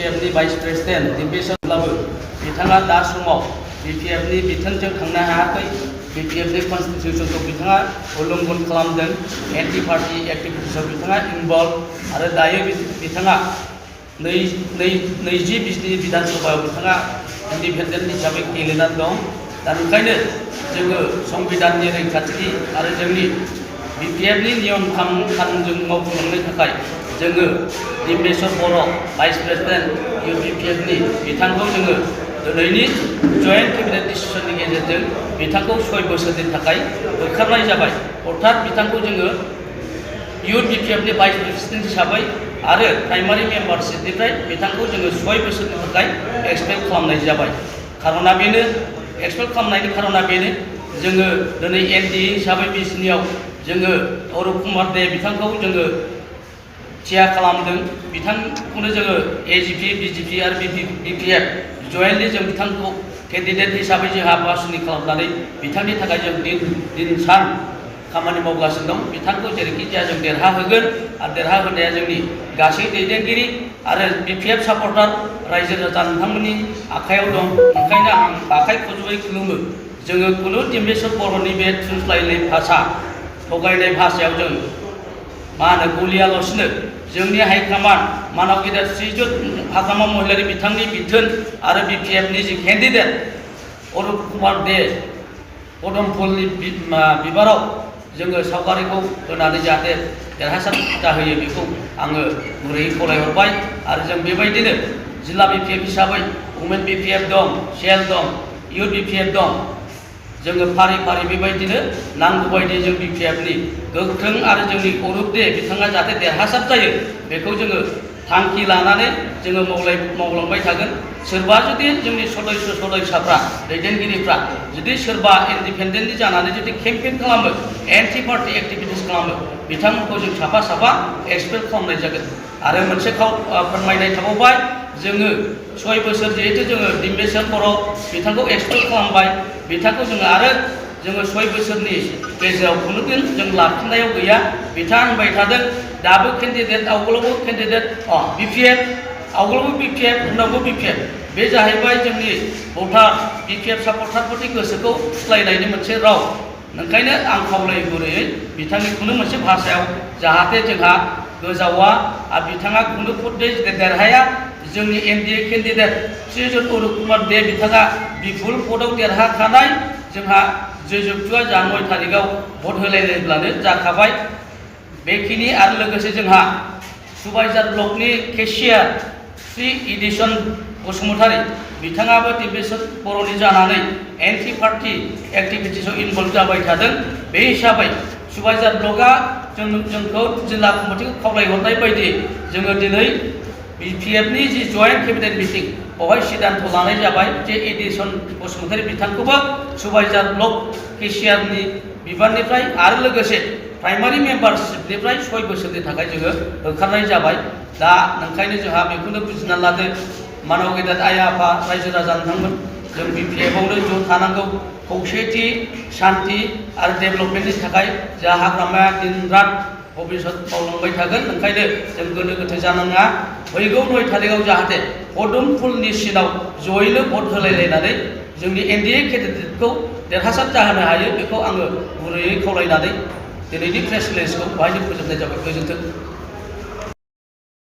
BPFनि vice president दिम्पेशब्लाबो बिथाङा दा समाव BPFनि बिथोनजों थांनो हायाखै। BPFनि कन्स्टिटिउसनखौ बिथाङा उल्लंघन खालामदों। एन्टि पार्टी एक्टिभिटिसआव बिथाङा इनभल्भ आरो दायो बिथाङा 2020 बिधानसभायाव बिथाङा इन्डिपेन्डेन्ट हिसाबै गेलेनानै दं। दा ओंखायनो जोङो संबिधाननि रैखाथि आरो जोंनि BPFनि नियम खानुनजों मावफुंलांनो थाखाय जोङो दिम्पेशर बर' भाइस प्रेसिडेन्ट BPFनि बिथांखौ जोङो दिनैनि जयेन्ट केबिनेट डिसिसननि गेजेरजों बिथांखौ 6 बोसोरनि थाखाय होखारनाय जाबाय। अर्थात बिथांखौ जोङो BPFनि भाइस प्रेसिडेन्ट हिसाबै आरो प्राइमारि मेम्बारशिपनिफ्राय बिथांखौ जोङो 6 बोसोरनि थाखाय एक्सपेल खालामनाय जाबाय। खारना बेनो एक्सपेल खालामनायनि खारना बेनो जोङो दिनै NDA हिसाबै बिजिनियाव जोङो अरुप कुमार दे बिथांखौ जोङो थिया खालामदों। बिथांखौनो जोङो AGP BJP आरो BPF जयेन्टलि जों बिथांखौ केन्डिडेट हिसाबै जोंहा बासुनि खालामनानै बिथांनि थाखाय जों दिन सान खामानि मावगासिनो दं। बिथांखौ जेरैखि जाया जों देरहाहोगोन आरो देरहाहोनाया जोंनि गासै दैदेनगिरि आरो BPF सापर्टार रायजो राजा नोंथांमोननि आखायाव दं। ओंखायनो आं आखाइ खज'यै खुलुमो। जोङो खुनु दिम्पेशर बर'नि बे थुनज्लायनाय भाषा थगायनाय भाषायाव जों मा होनो गलियालासिनो जोंनि हाइकमान्ड मानव गेदेर श्रीजुत हाग्रामा महिलारि बिथांनि बिथोन आरो BPFनि जि केन्डिडेट अरुप कुमार दे पदमफुलनि बिबाराव जोङो सावगारिखौ होनानै जाहाथे देरहासार जाहोयो बेखौ आङो गुरैयै खावलायहरबाय। आरो जों बेबायदिनो जिल्ला BPF हिसाबै वुमेन BPF दं, सेल दं, इउथ BPF दं। जोङो फारि फारि बेबायदिनो नांगौ बायदि जों BPFनि गोख्रों आरो जोंनि अरुप दे बिथाङा जाहाथे देरहासार जायो बेखौ जोङो थांखि लानानै जोङो मावलांबाय थागोन। सोरबा जुदि जोंनि सदस्यफ्रा दैदेनगिरिफ्रा जुदि सोरबा इन्डिपेन्डेन्टलि जानानै जुदि केम्पेइन खालामो, एन्टि पार्टी एक्टिभिटिस खालामो, बिथांमोनखौ जों साफा साफा एक्सपेल खालामनाय जागोन। आरो मोनसे फोरमायनाय थाबावबाय जोङो 6 बोसोर जिहेतु जोङो दिम्पेशर बर' बिथांखौ एक्सपेल खालामबाय, बिथांखौ जोङो आरो जोङो 6 बोसोरनि गेजेराव खुनु दिन जों लाफिननायाव गैया। बिथाङा होनबाय थादों दाबो केन्डिडेट आवगोलावबो केन्डिडेट BPF आवगोलावबो BPF उनावबो BPF। बे जाहैबाय जोंनि भटार BPF सापर्टारफोरनि गोसोखौ फुस्लायनायनि मोनसे राव। ओंखायनो आं खावलायो गुरैयै बिथांनि खुनु मोनसे भाषायाव जाहाथे जोंहा गोजावा आरो बिथाङा खुनु भट देरहाया। जोंनि NDA केन्डिडेट श्रीजुत अरुप कुमार दे बिथाङा बिपुल भटआव देरहाखानाय। जोंहा जयजुक्तुआ 9 थारिखआव भट होलायलायब्लानो जाखाबाय। बेखिनि आरो लोगोसे जोंहा सुबाइझार ब्लकनि केशियार श्री इदिसन बसुमतारी बिथाङाबो दिम्पेशर बर'नि जानानै एन्टि पार्टी एक्टिभिटिसआव इनभल्भ जाबाय थादों। बे हिसाबै सुबाइझार ब्लकआ जोंखौ जिल्ला कमिटिखौ खावलायहरनाय बायदि जोङो दिनै BPFनि जि जयेन्ट केबिनेट मिटिं बेवहाय सिद्धान्त लानाय जाबाय जे इदिसन बसुमतारी बिथांखौबो सुबाइझार ब्लक केशियारनि बिबाननिफ्राय आरो लोगोसे प्राइमारि मेम्बारशिपनिफ्राय 6 बोसोरनि थाखाय जोङो होखारनाय जाबाय। दा ओंखायनो जोंहा बेखौनो बुजिना लादो मानव गेदेर आइ आफा रायजो राजा नोंथांमोन जों BPFआवनो ज' थानांगौ। खौसेथि शान्ति आरो डेभेलपमेन्टनि थाखाय जोंहा हाग्रामाया दिन रात भबिसत मावलांबाय थागोन। ओंखायनो जों गोनो गोथो जानाङा। फैगौ 9 थारिखआव जाहाथे पदमफुलनि सिनाव जयैनो भट होलायलायनानै जोंनि NDA केन्डिडेटखौ देरहासार जाहोनो हायो बेखौ आङो गुरैयै खावलायनानै दिनैनि प्रेस रिलिजखौ बेवहायनो फोजोबनाय जाबाय। गोजोन्थों।